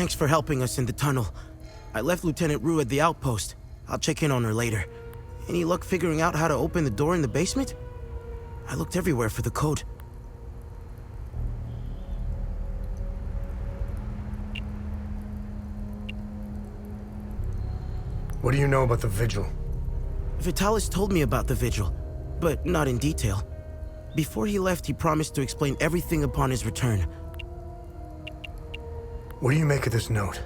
Thanks for helping us in the tunnel. I left Lieutenant Rue at the outpost. I'll check in on her later. Any luck figuring out how to open the door in the basement? I looked everywhere for the code. What do you know about the Vigil? Vitalis told me about the Vigil, but not in detail. Before he left, he promised to explain everything upon his return. What do you make of this note?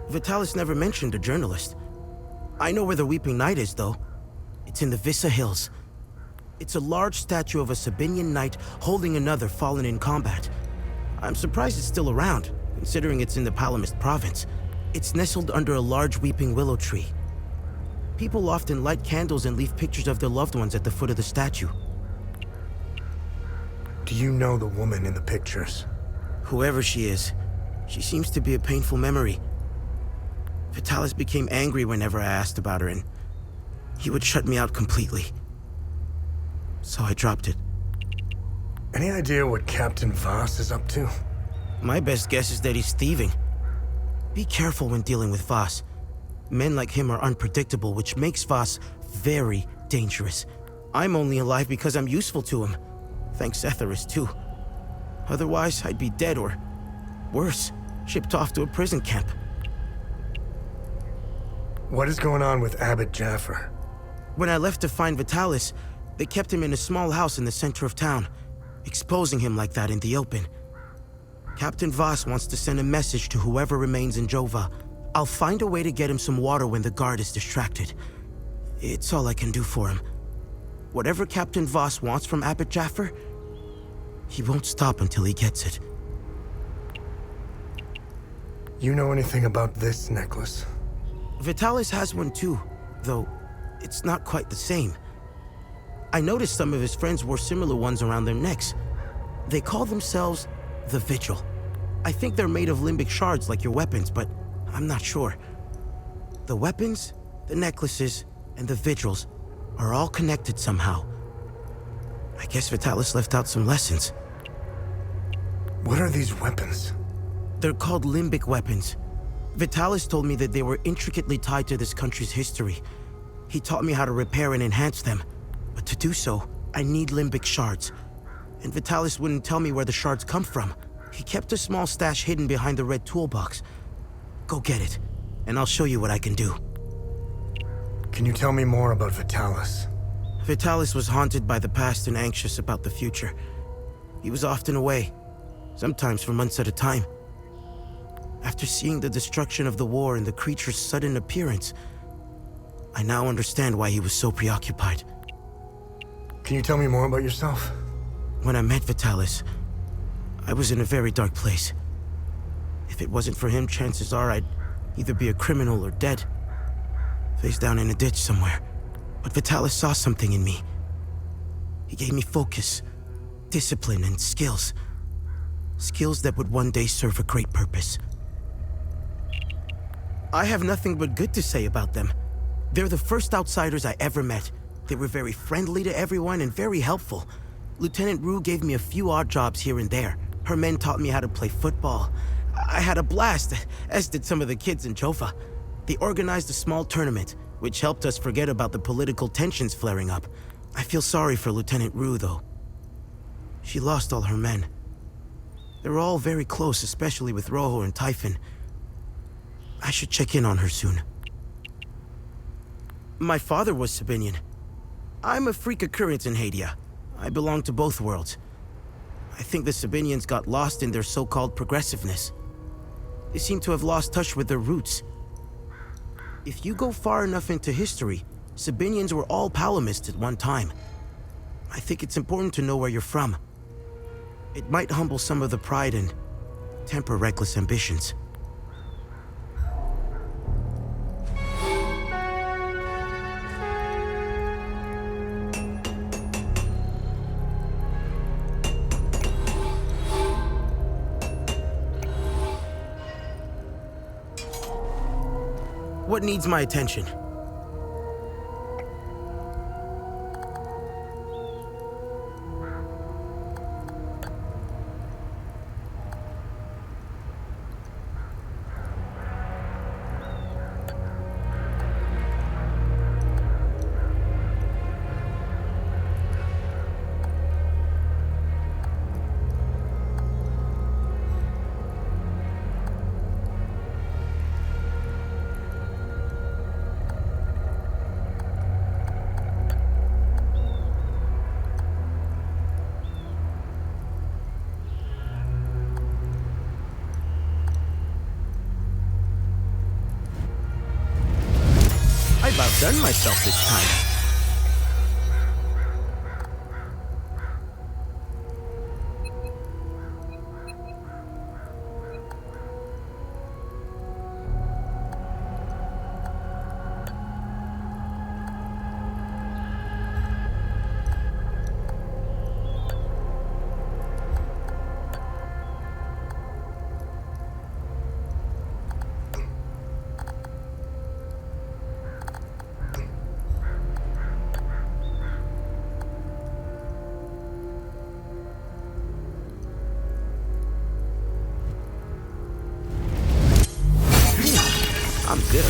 Vitalis never mentioned a journalist. I know where the Weeping Knight is, though. It's in the Vissa Hills. It's a large statue of a Sabinian knight holding another fallen in combat. I'm surprised it's still around, considering it's in the Palamist province. It's nestled under a large weeping willow tree. People often light candles and leave pictures of their loved ones at the foot of the statue. Do you know the woman in the pictures? Whoever she is, she seems to be a painful memory. Vitalis became angry whenever I asked about her, and he would shut me out completely. So I dropped it. Any idea what Captain Voss is up to? My best guess is that he's thieving. Be careful when dealing with Voss. Men like him are unpredictable, which makes Voss very dangerous. I'm only alive because I'm useful to him. Thanks Etheris, too. Otherwise, I'd be dead or, worse, shipped off to a prison camp. What is going on with Abbot Jaffer? When I left to find Vitalis, they kept him in a small house in the center of town, exposing him like that in the open. Captain Voss wants to send a message to whoever remains in Jova. I'll find a way to get him some water when the guard is distracted. It's all I can do for him. Whatever Captain Voss wants from Abbot Jaffer, he won't stop until he gets it. You know anything about this necklace? Vitalis has one too, though it's not quite the same. I noticed some of his friends wore similar ones around their necks. They call themselves the Vigil. I think they're made of limbic shards like your weapons, but I'm not sure. The weapons, the necklaces, and the Vigils are all connected somehow. I guess Vitalis left out some lessons. What are these weapons? They're called limbic weapons. Vitalis told me that they were intricately tied to this country's history. He taught me how to repair and enhance them. But to do so, I need limbic shards. And Vitalis wouldn't tell me where the shards come from. He kept a small stash hidden behind the red toolbox. Go get it, and I'll show you what I can do. Can you tell me more about Vitalis? Vitalis was haunted by the past and anxious about the future. He was often away, sometimes for months at a time. After seeing the destruction of the war and the creature's sudden appearance, I now understand why he was so preoccupied. Can you tell me more about yourself? When I met Vitalis, I was in a very dark place. If it wasn't for him, chances are I'd either be a criminal or dead. Face down in a ditch somewhere. But Vitalis saw something in me. He gave me focus, discipline, and skills. Skills that would one day serve a great purpose. I have nothing but good to say about them. They're the first outsiders I ever met. They were very friendly to everyone and very helpful. Lieutenant Rue gave me a few odd jobs here and there. Her men taught me how to play football. I had a blast, as did some of the kids in Jova. They organized a small tournament, which helped us forget about the political tensions flaring up. I feel sorry for Lieutenant Rue, though. She lost all her men. They were all very close, especially with Rojo and Typhon. I should check in on her soon. My father was Sabinian. I'm a freak occurrence in Hadia. I belong to both worlds. I think the Sabinians got lost in their so-called progressiveness. They seem to have lost touch with their roots. If you go far enough into history, Sabinians were all Palamists at one time. I think it's important to know where you're from. It might humble some of the pride and temper reckless ambitions. What needs my attention? outdone myself this time. I'm good.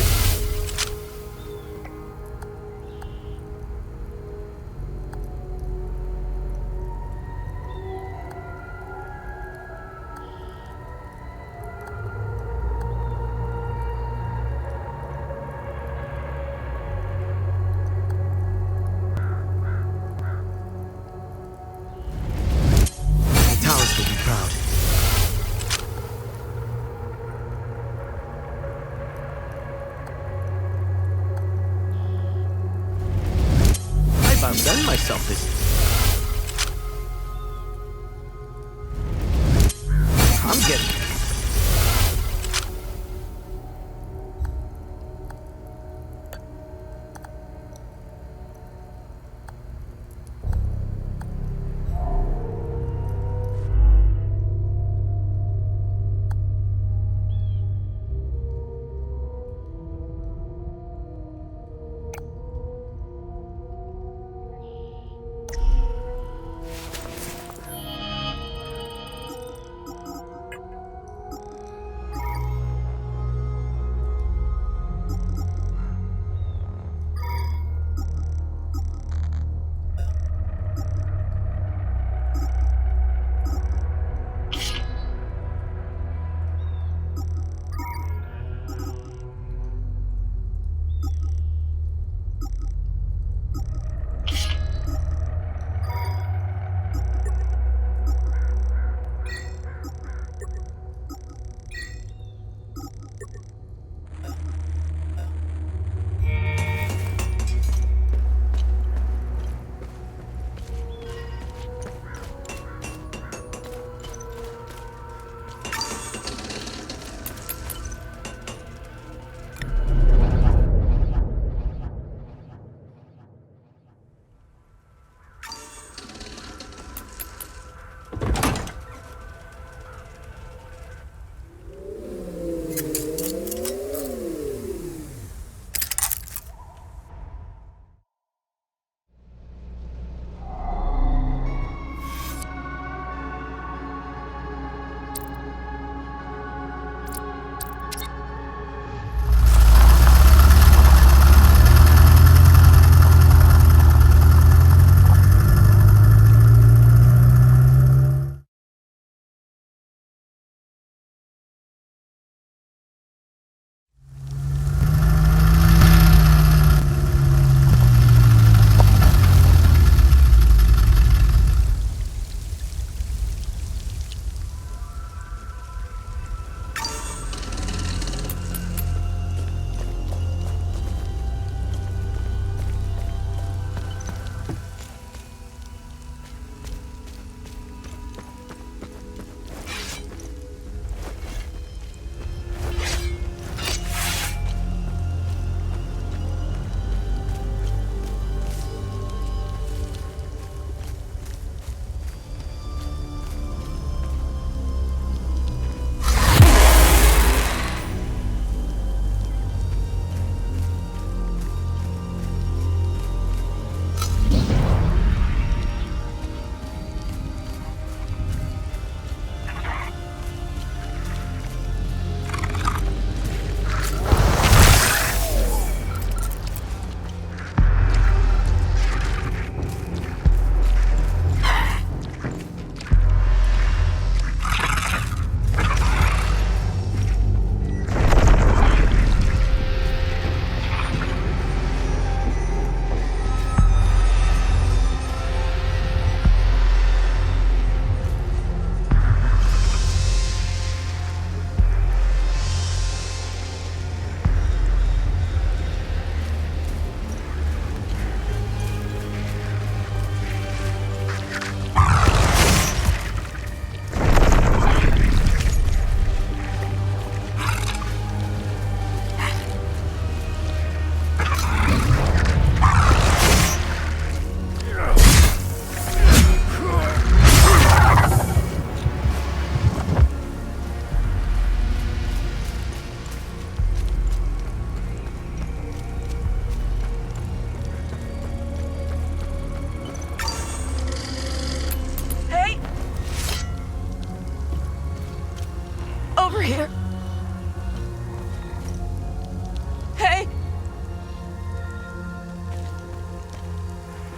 The towers will be proud. I've outdone myself this. I'm getting.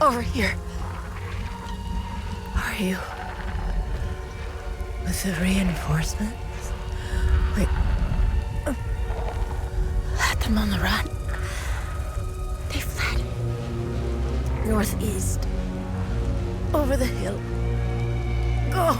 Over here. Are you... with the reinforcements? Wait. Let them on the run. They fled. Northeast. Over the hill. Go!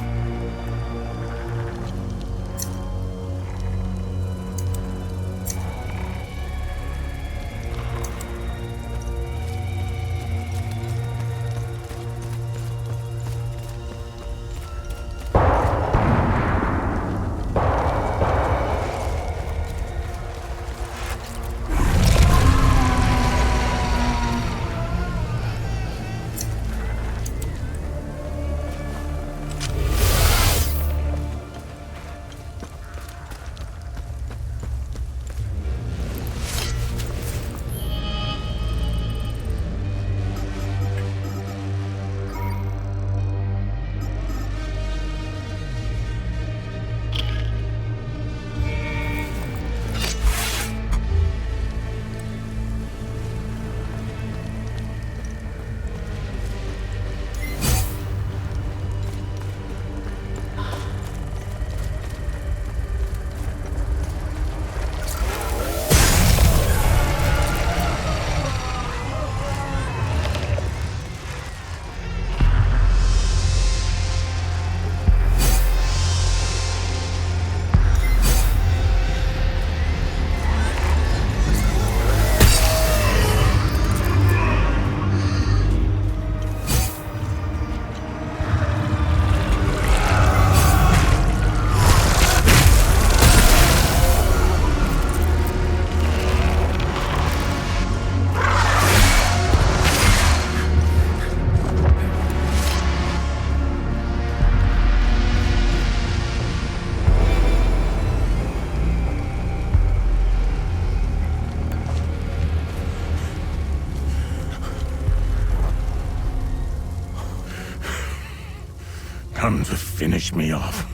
Come to finish me off.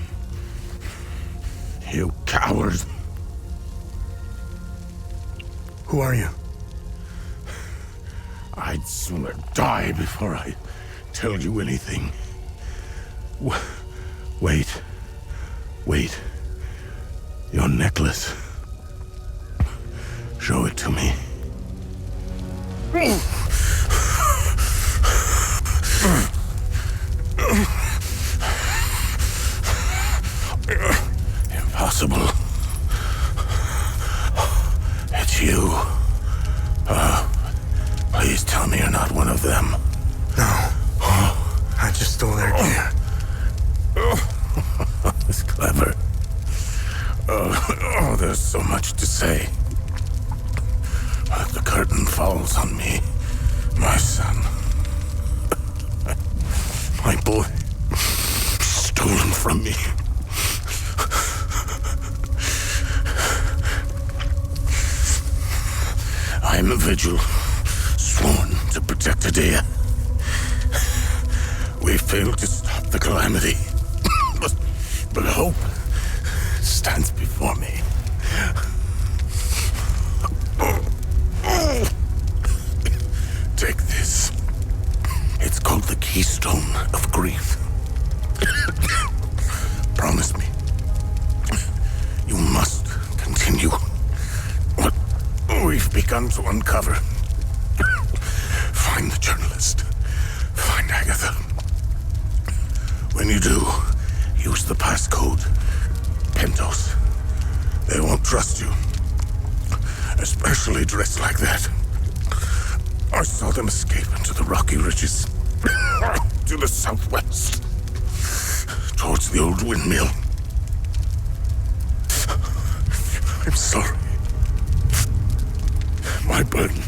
You coward. Who are you? I'd sooner die before I tell you anything. Wait. Wait. Your necklace. Show it to me. Impossible. It's you. Please tell me you're not one of them. No. I just stole their gear. It's clever. Oh, there's so much to say. But the curtain falls on me, my son. My boy, stolen from me. I am a vigil, sworn to protect Adea. We failed to stop the calamity, but hope stands before me. Take this. It's called the Keystone of Grief. Promise me, you must continue what we've begun to uncover. Find the journalist. Find Agatha. When you do, use the passcode Pentos. They won't trust you, especially dressed like that. I saw them escape into the rocky ridges to the southwest, towards the old windmill. I'm sorry. My burden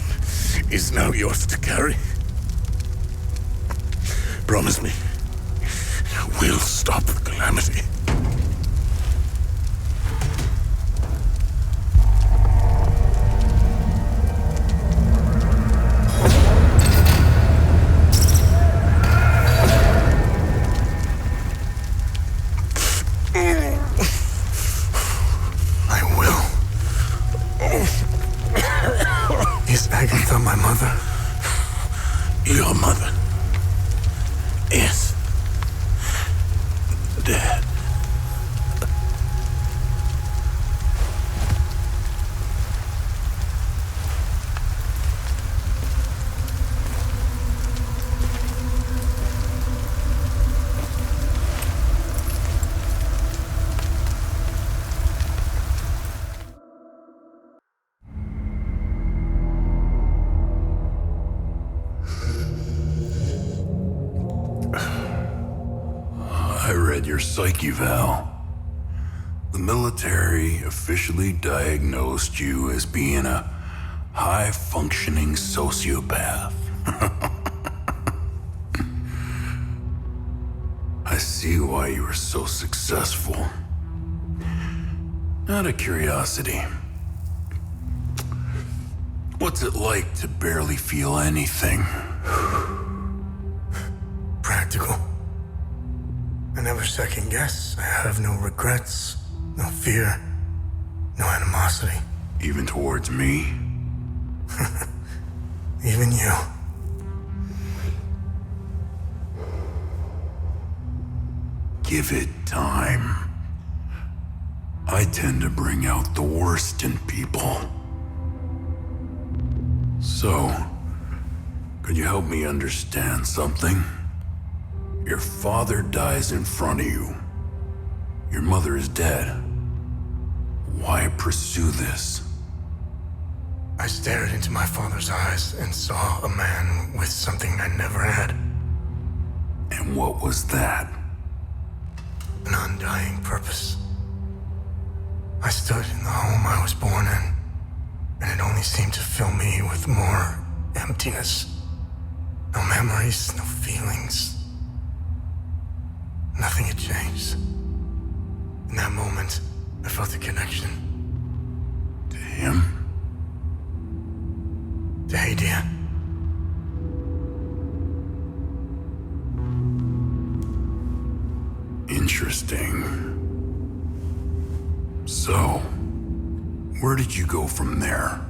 is now yours to carry. Promise me, we'll stop the calamity. Is Agatha my mother? Your mother. is dead. I read your psych eval. The military officially diagnosed you as being a high-functioning sociopath. I see why you were so successful. Out of curiosity, what's it like to barely feel anything? Practical. I never second guess. I have no regrets, no fear, no animosity. Even towards me? Even you. Give it time. I tend to bring out the worst in people. So, could you help me understand something? Your father dies in front of you. Your mother is dead. Why pursue this? I stared into my father's eyes and saw a man with something I never had. And what was that? An undying purpose. I stood in the home I was born in, and it only seemed to fill me with more emptiness. No memories, no feelings. Nothing had changed. In that moment, I felt a connection. To him? To Hadia. Interesting. So, where did you go from there?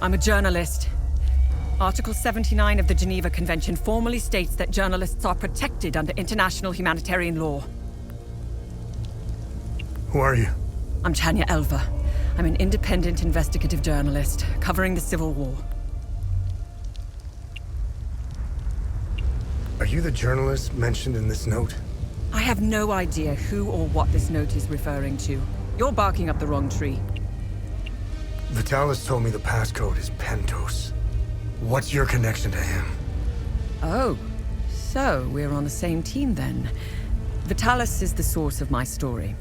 I'm a journalist. Article 79 of the Geneva Convention formally states that journalists are protected under international humanitarian law. Who are you? I'm Tanya Elva. I'm an independent investigative journalist covering the Civil War. Are you the journalist mentioned in this note? I have no idea who or what this note is referring to. You're barking up the wrong tree. Vitalis told me the passcode is Pentos. What's your connection to him? Oh, so we're on the same team then. Vitalis is the source of my story.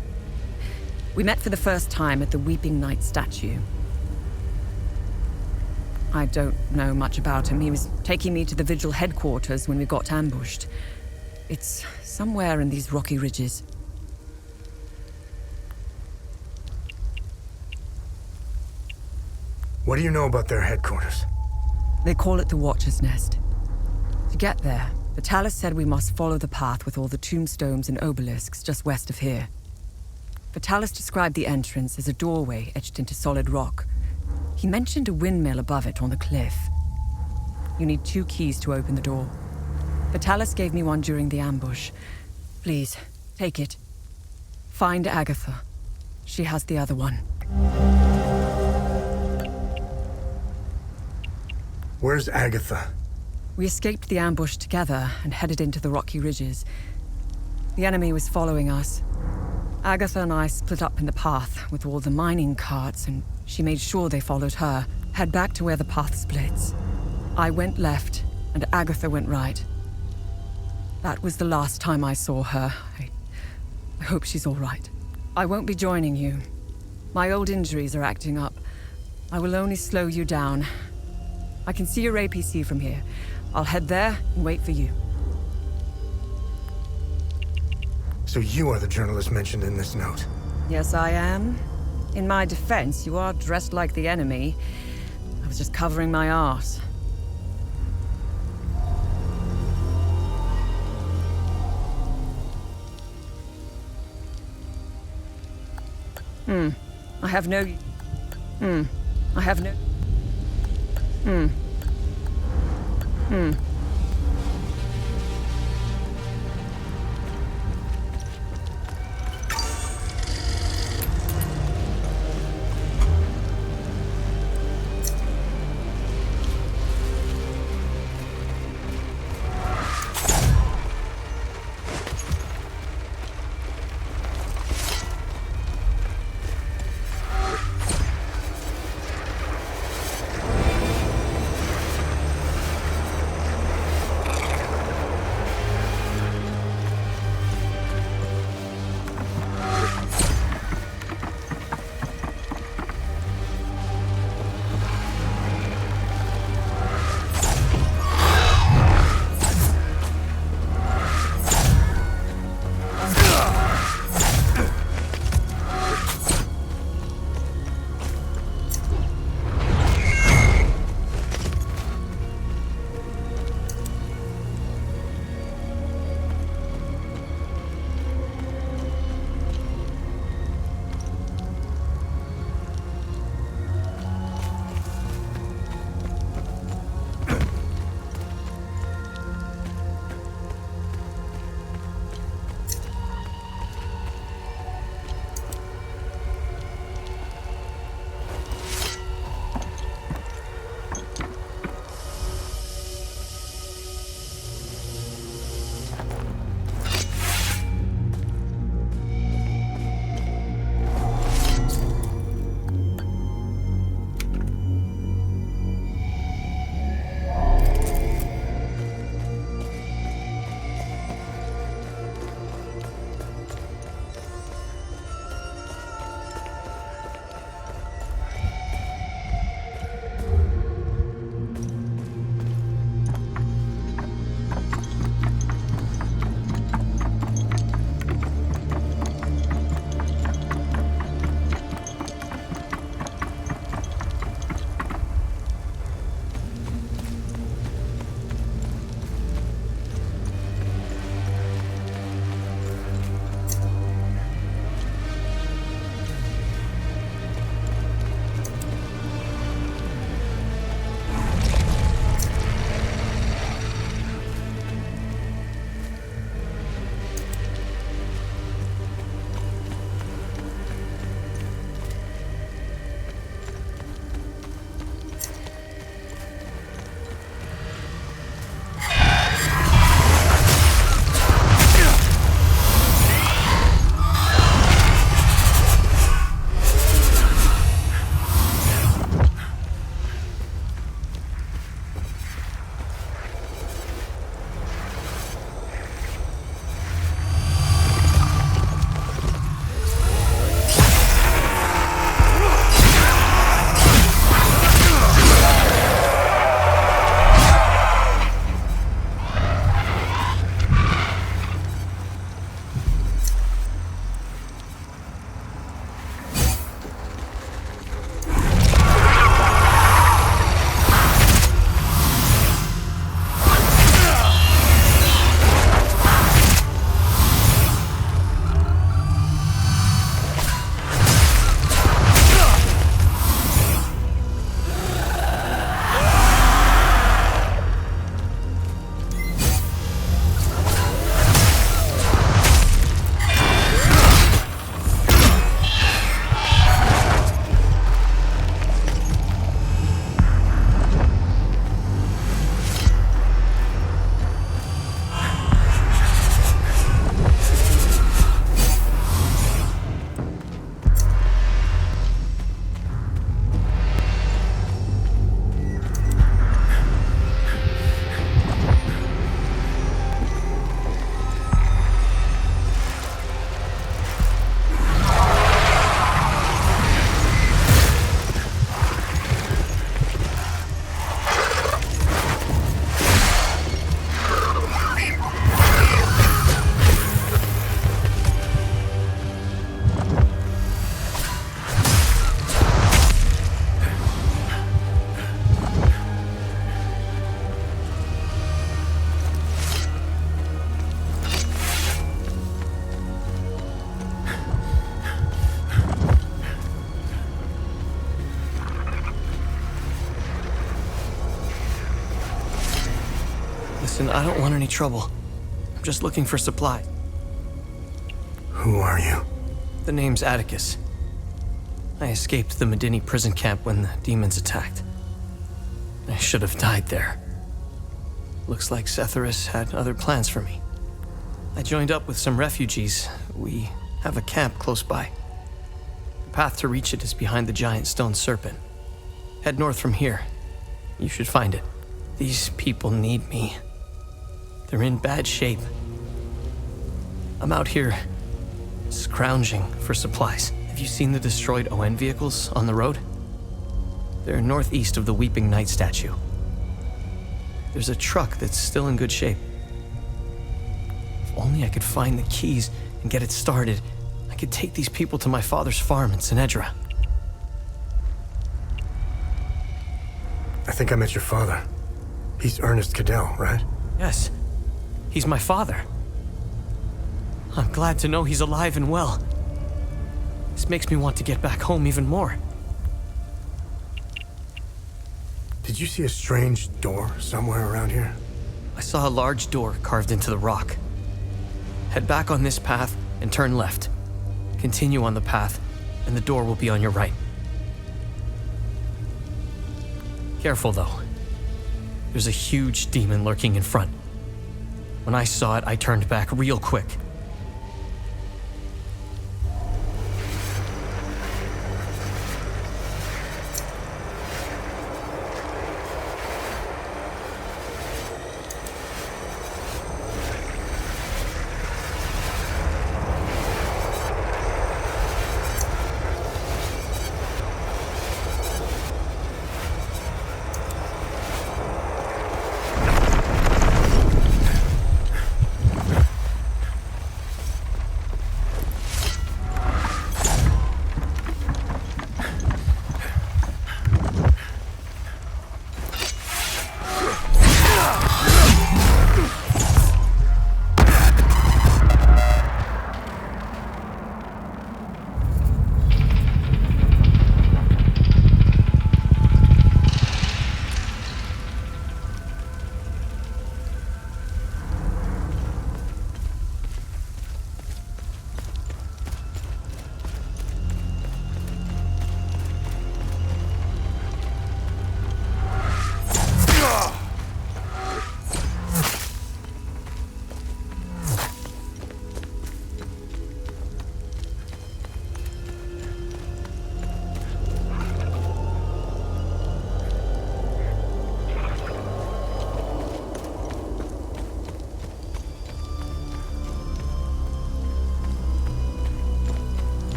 We met for the first time at the Weeping Knight statue. I don't know much about him. He was taking me to the Vigil headquarters when we got ambushed. It's somewhere in these rocky ridges. What do you know about their headquarters? They call it the Watcher's Nest. To get there, Vitalis said we must follow the path with all the tombstones and obelisks just west of here. Vitalis described the entrance as a doorway etched into solid rock. He mentioned a windmill above it on the cliff. You need 2 keys to open the door. Vitalis gave me one during the ambush. Please, take it. Find Agatha. She has the other one. Where's Agatha? We escaped the ambush together and headed into the rocky ridges. The enemy was following us. Agatha and I split up in the path with all the mining carts, and she made sure they followed her. Head back to where the path splits. I went left, and Agatha went right. That was the last time I saw her. I hope she's all right. I won't be joining you. My old injuries are acting up. I will only slow you down. I can see your APC from here. I'll head there and wait for you. So you are the journalist mentioned in this note? Yes, I am. In my defense, you are dressed like the enemy. I was just covering my arse. I have no... I have no... Listen, I don't want any trouble. I'm just looking for supplies. Who are you? The name's Atticus. I escaped the Medini prison camp when the demons attacked. I should have died there. Looks like Setharus had other plans for me. I joined up with some refugees. We have a camp close by. The path to reach it is behind the giant stone serpent. Head north from here. You should find it. These people need me. They're in bad shape. I'm out here scrounging for supplies. Have you seen the destroyed ON vehicles on the road? They're northeast of the Weeping Knight statue. There's a truck that's still in good shape. If only I could find the keys and get it started, I could take these people to my father's farm in Sinedra. I think I met your father. He's Ernest Cadell, right? Yes, he's my father. I'm glad to know he's alive and well. This makes me want to get back home even more. Did you see a strange door somewhere around here? I saw a large door carved into the rock. Head back on this path and turn left. Continue on the path, and the door will be on your right. Careful, though. There's a huge demon lurking in front. When I saw it, I turned back real quick.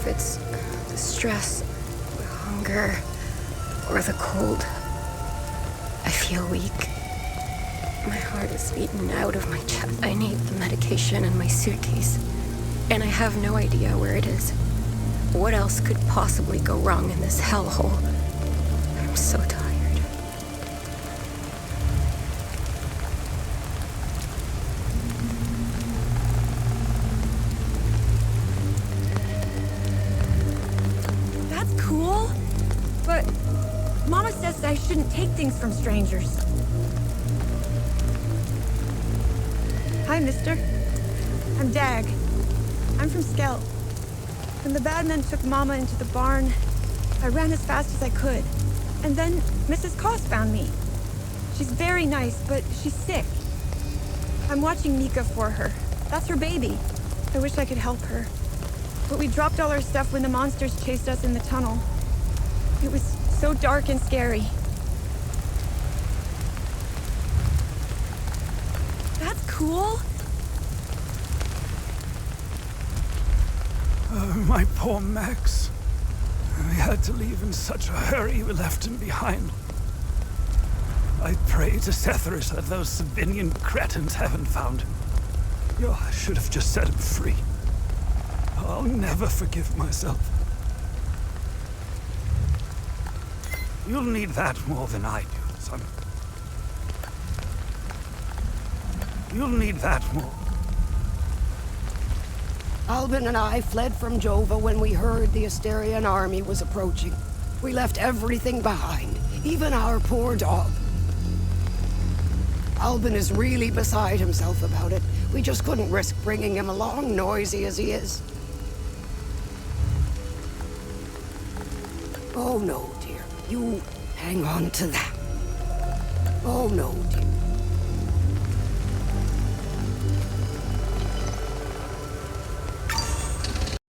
if it's the stress, the hunger, or the cold. I feel weak. My heart is beaten out of my chest. I need the medication in my suitcase, and I have no idea where it is. What else could possibly go wrong in this hellhole? I'm so tired. That's cool, but Mama says I shouldn't take things from strangers. Hi, mister. I'm Dag. I'm from Skell. When the bad men took Mama into the barn, I ran as fast as I could. And then Mrs. Koss found me. She's very nice, but she's sick. I'm watching Mika for her. That's her baby. I wish I could help her. But we dropped all our stuff when the monsters chased us in the tunnel. It was so dark and scary. That's cool. Oh, my poor Max. We had to leave in such a hurry, we left him behind. I pray to Setherus that those Sabinian cretins haven't found him. I should have just set him free. I'll never forgive myself. You'll need that more than I do, son. You'll need that more. Albin and I fled from Jova when we heard the Asterian army was approaching. We left everything behind, even our poor dog. Albin is really beside himself about it. We just couldn't risk bringing him along, noisy as he is. Oh no, dear. You hang on to that. Oh no, dear.